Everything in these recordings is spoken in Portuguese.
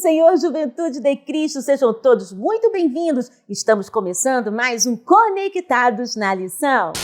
Senhor, juventude de Cristo, sejam todos muito bem-vindos. Estamos começando mais um Conectados na Lição.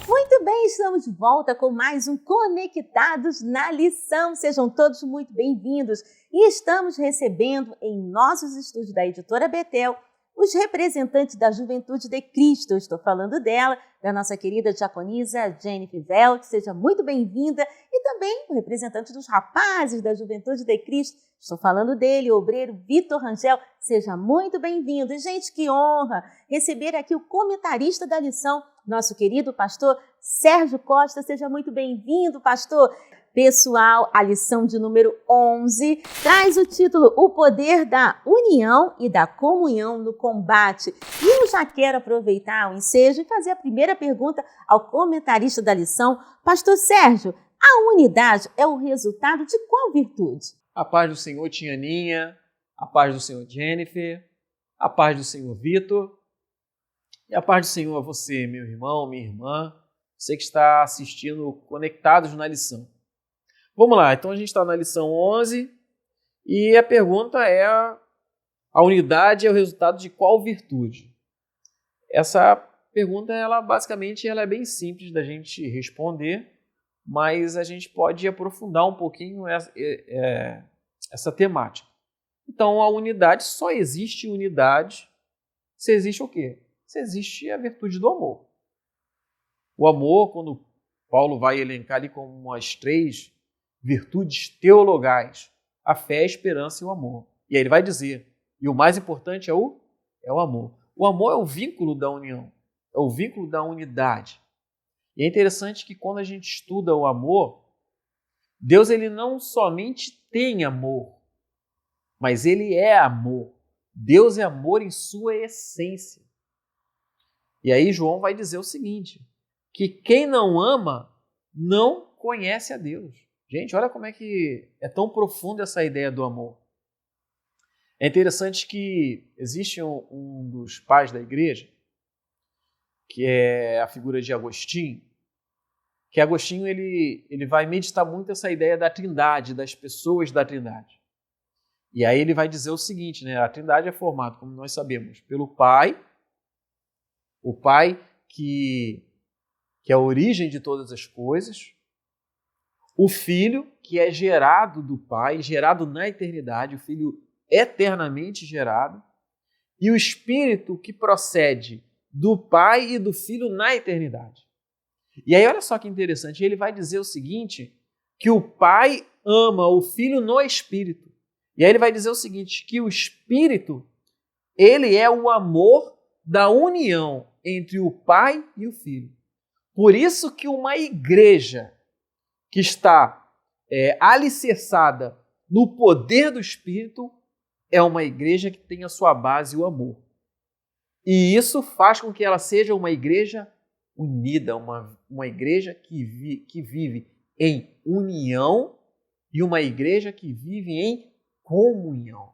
Muito bem, estamos de volta com mais um Conectados na Lição. Sejam todos muito bem-vindos. E estamos recebendo em nossos estúdios da Editora Betel os representantes da Juventude de Cristo. Eu estou falando dela, da nossa querida diaconisa Jennifer Velt, seja muito bem-vinda. E também o representante dos rapazes da Juventude de Cristo. Estou falando dele, o obreiro Vitor Rangel, seja muito bem-vindo. E, gente, que honra receber aqui o comentarista da lição, nosso querido pastor Sérgio Costa. Seja muito bem-vindo, pastor. Pessoal, a lição de número 11 traz o título O Poder da União e da Comunhão no Combate. E eu já quero aproveitar o ensejo e fazer a primeira pergunta ao comentarista da lição. Pastor Sérgio, a unidade é o resultado de qual virtude? A paz do Senhor, Tianinha, a paz do Senhor, Jennifer, a paz do Senhor, Vitor, e a paz do Senhor a você, meu irmão, minha irmã, você que está assistindo Conectados na Lição. Vamos lá, então a gente está na lição 11 e a pergunta é: a unidade é o resultado de qual virtude? Essa pergunta, basicamente, ela é bem simples da gente responder, mas a gente pode aprofundar um pouquinho essa temática. Então, a unidade, só existe unidade se existe o quê? Se existe a virtude do amor. O amor, quando Paulo vai elencar ali como umas 3 virtudes teologais: a fé, a esperança e o amor. E aí ele vai dizer, e o mais importante é o amor. O amor é o vínculo da união, é o vínculo da unidade. E é interessante que quando a gente estuda o amor, Deus ele não somente tem amor, mas ele é amor. Deus é amor em sua essência. E aí João vai dizer o seguinte, que quem não ama não conhece a Deus. Gente, olha como é que é tão profunda essa ideia do amor. É interessante que existe um dos pais da igreja, que é a figura de Agostinho, que Agostinho ele vai meditar muito essa ideia da trindade, das pessoas da trindade. E aí ele vai dizer o seguinte, né? A trindade é formada, como nós sabemos, pelo Pai, o Pai que é a origem de todas as coisas, o Filho, que é gerado do Pai, gerado na eternidade, o Filho eternamente gerado, e o Espírito, que procede do Pai e do Filho na eternidade. E aí, olha só que interessante, ele vai dizer o seguinte, que o Pai ama o Filho no Espírito. E aí ele vai dizer o seguinte, que o Espírito, ele é o amor da união entre o Pai e o Filho. Por isso que uma igreja que está alicerçada no poder do Espírito é uma igreja que tem a sua base o amor. E isso faz com que ela seja uma igreja unida, uma igreja que vive em união e uma igreja que vive em comunhão.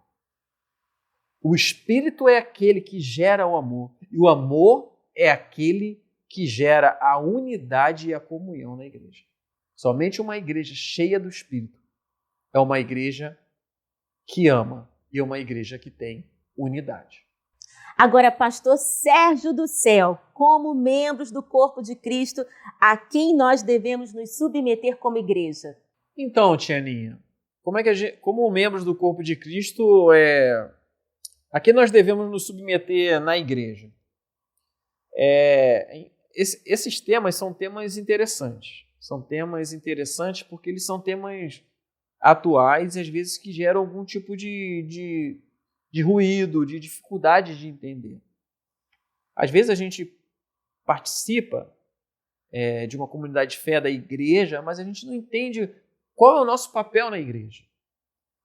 O Espírito é aquele que gera o amor e o amor é aquele que gera a unidade e a comunhão na igreja. Somente uma igreja cheia do Espírito é uma igreja que ama e é uma igreja que tem unidade. Agora, pastor Sérgio do Céu, como membros do corpo de Cristo, a quem nós devemos nos submeter como igreja? Então, Tianinha, como membros do corpo de Cristo, a quem nós devemos nos submeter na igreja? Esses temas são temas interessantes. São temas interessantes porque eles são temas atuais e às vezes que geram algum tipo de ruído, de dificuldade de entender. Às vezes a gente participa de uma comunidade de fé da igreja, mas a gente não entende qual é o nosso papel na igreja.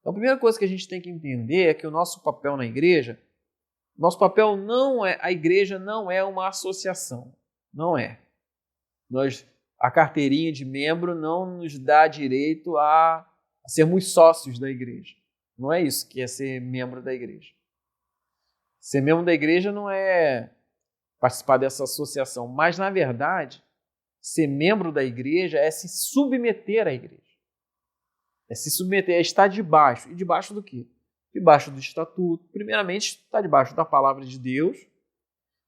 Então a primeira coisa que a gente tem que entender é que o nosso papel na igreja, a igreja não é uma associação, não é. A carteirinha de membro não nos dá direito a sermos sócios da igreja. Não é isso que é ser membro da igreja. Ser membro da igreja não é participar dessa associação, mas, na verdade, ser membro da igreja é se submeter à igreja. É se submeter, é estar debaixo. E debaixo do quê? Debaixo do estatuto. Primeiramente, está debaixo da palavra de Deus,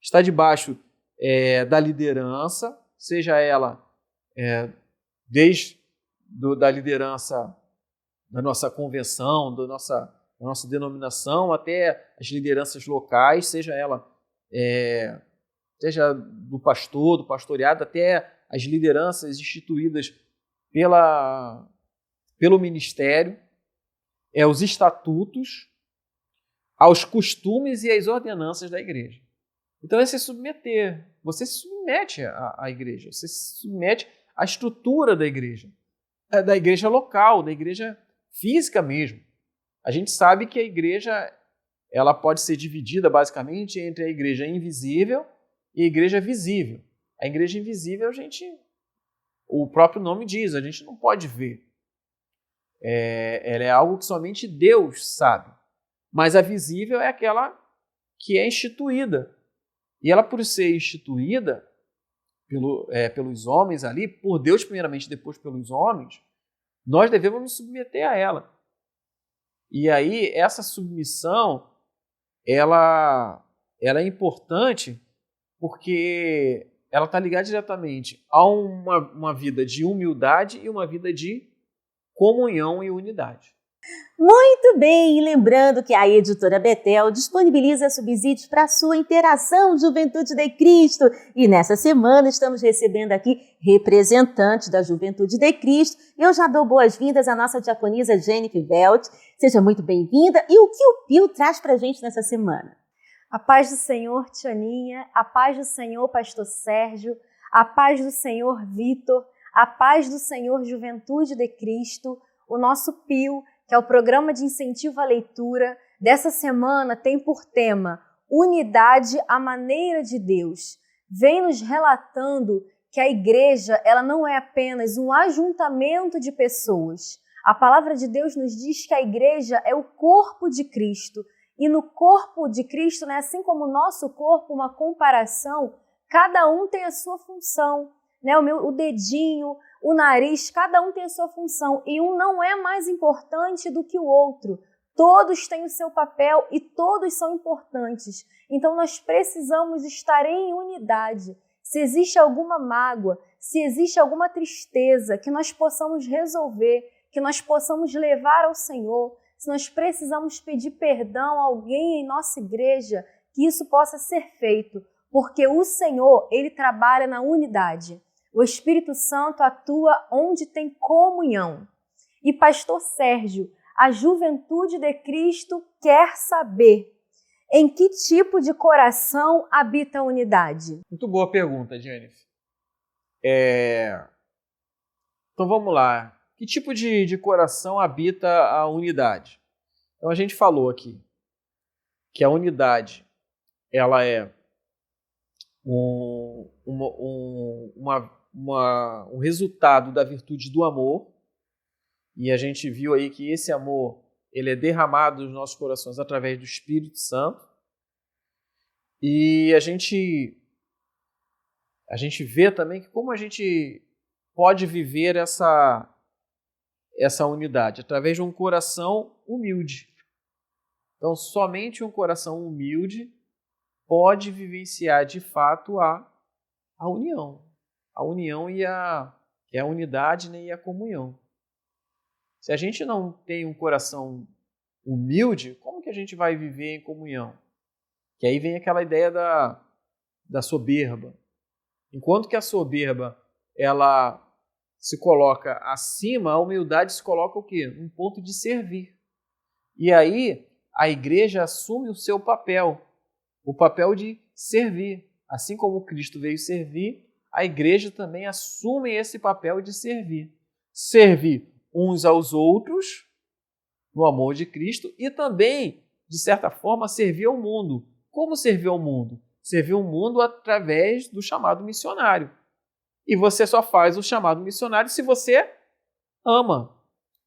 está debaixo da liderança, seja ela desde da liderança da nossa convenção, da nossa denominação, até as lideranças locais, seja ela seja do pastor, do pastoreado, até as lideranças instituídas pelo ministério, os estatutos, aos costumes e às ordenanças da igreja. Então é se submeter. Você se submete à igreja, você se submete à estrutura da igreja local, da igreja física mesmo. A gente sabe que a igreja ela pode ser dividida basicamente entre a igreja invisível e a igreja visível. A igreja invisível, o próprio nome diz, a gente não pode ver. Ela é algo que somente Deus sabe. Mas a visível é aquela que é instituída. E ela, por ser instituída pelos homens ali, por Deus primeiramente, depois pelos homens, nós devemos nos submeter a ela. E aí, essa submissão, ela é importante porque ela está ligada diretamente a uma vida de humildade e uma vida de comunhão e unidade. Muito bem, e lembrando que a Editora Betel disponibiliza subsídios para a sua interação Juventude de Cristo. E nessa semana estamos recebendo aqui representantes da Juventude de Cristo. Eu já dou boas-vindas à nossa diaconisa Jennifer Velt. Seja muito bem-vinda. E o que o Pio traz para a gente nessa semana? A paz do Senhor, Tianinha, a paz do Senhor, Pastor Sérgio, a paz do Senhor, Vitor, a paz do Senhor, Juventude de Cristo, o nosso Pio, que é o programa de incentivo à leitura, dessa semana tem por tema Unidade à Maneira de Deus. Vem nos relatando que a igreja ela não é apenas um ajuntamento de pessoas. A palavra de Deus nos diz que a igreja é o corpo de Cristo. E no corpo de Cristo, né, assim como o nosso corpo, uma comparação, cada um tem a sua função. Né? O dedinho, o nariz, cada um tem a sua função e um não é mais importante do que o outro. Todos têm o seu papel e todos são importantes. Então nós precisamos estar em unidade. Se existe alguma mágoa, se existe alguma tristeza, que nós possamos resolver, que nós possamos levar ao Senhor. Se nós precisamos pedir perdão a alguém em nossa igreja, que isso possa ser feito, porque o Senhor, Ele trabalha na unidade. O Espírito Santo atua onde tem comunhão. E Pastor Sérgio, a Juventude de Cristo quer saber em que tipo de coração habita a unidade? Muito boa pergunta, Jennifer. Então vamos lá. Que tipo de coração habita a unidade? Então a gente falou aqui que a unidade ela é um resultado da virtude do amor, e a gente viu aí que esse amor ele é derramado nos nossos corações através do Espírito Santo, e a gente vê também que como a gente pode viver essa unidade através de um coração humilde. Então, somente um coração humilde pode vivenciar de fato a união. A união e a unidade, né, e a comunhão. Se a gente não tem um coração humilde, como que a gente vai viver em comunhão? Que aí vem aquela ideia da soberba. Enquanto que a soberba ela se coloca acima, a humildade se coloca o quê? Um ponto de servir. E aí a igreja assume o seu papel, o papel de servir. Assim como Cristo veio servir, a igreja também assume esse papel de servir. Servir uns aos outros no amor de Cristo e também, de certa forma, servir ao mundo. Como servir ao mundo? Servir ao mundo através do chamado missionário. E você só faz o chamado missionário se você ama.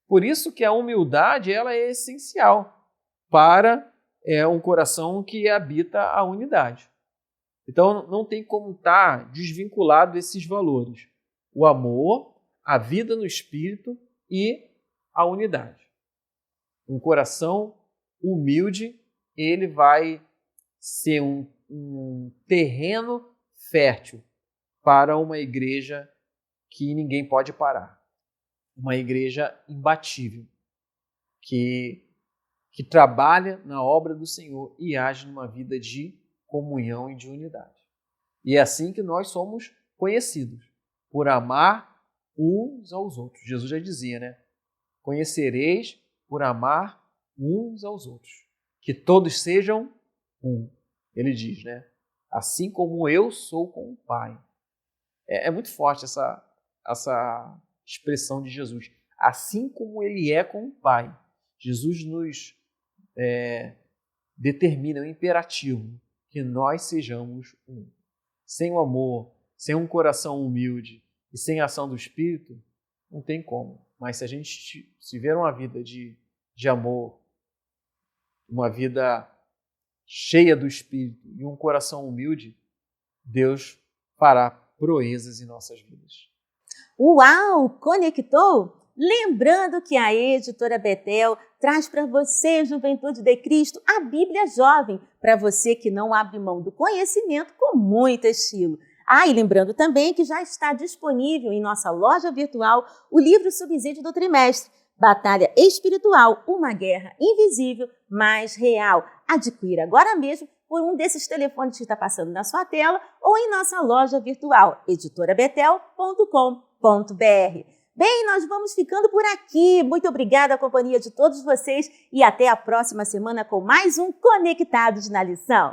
Por isso que a humildade ela é essencial para um coração que habita a unidade. Então não tem como estar desvinculado desses valores. O amor, a vida no Espírito e a unidade. Um coração humilde, ele vai ser um terreno fértil para uma igreja que ninguém pode parar. Uma igreja imbatível, que trabalha na obra do Senhor e age numa vida de comunhão e de unidade. E é assim que nós somos conhecidos, por amar uns aos outros. Jesus já dizia, né? Conhecereis por amar uns aos outros. Que todos sejam um. Ele diz, né? Assim como eu sou com o Pai. É muito forte essa expressão de Jesus. Assim como ele é com o Pai. Jesus nos determina, é um imperativo, que nós sejamos um. Sem o amor, sem um coração humilde e sem a ação do Espírito, não tem como. Mas se a gente tiver uma vida de amor, uma vida cheia do Espírito e um coração humilde, Deus fará proezas em nossas vidas. Uau! Conectou? Lembrando que a Editora Betel traz para você, Juventude de Cristo, a Bíblia Jovem, para você que não abre mão do conhecimento com muito estilo. E lembrando também que já está disponível em nossa loja virtual o livro Subsídio do Trimestre, Batalha Espiritual, uma guerra invisível, mas real. Adquira agora mesmo por um desses telefones que está passando na sua tela ou em nossa loja virtual, editorabetel.com.br. Bem, nós vamos ficando por aqui. Muito obrigada à companhia de todos vocês e até a próxima semana com mais um Conectados na Lição.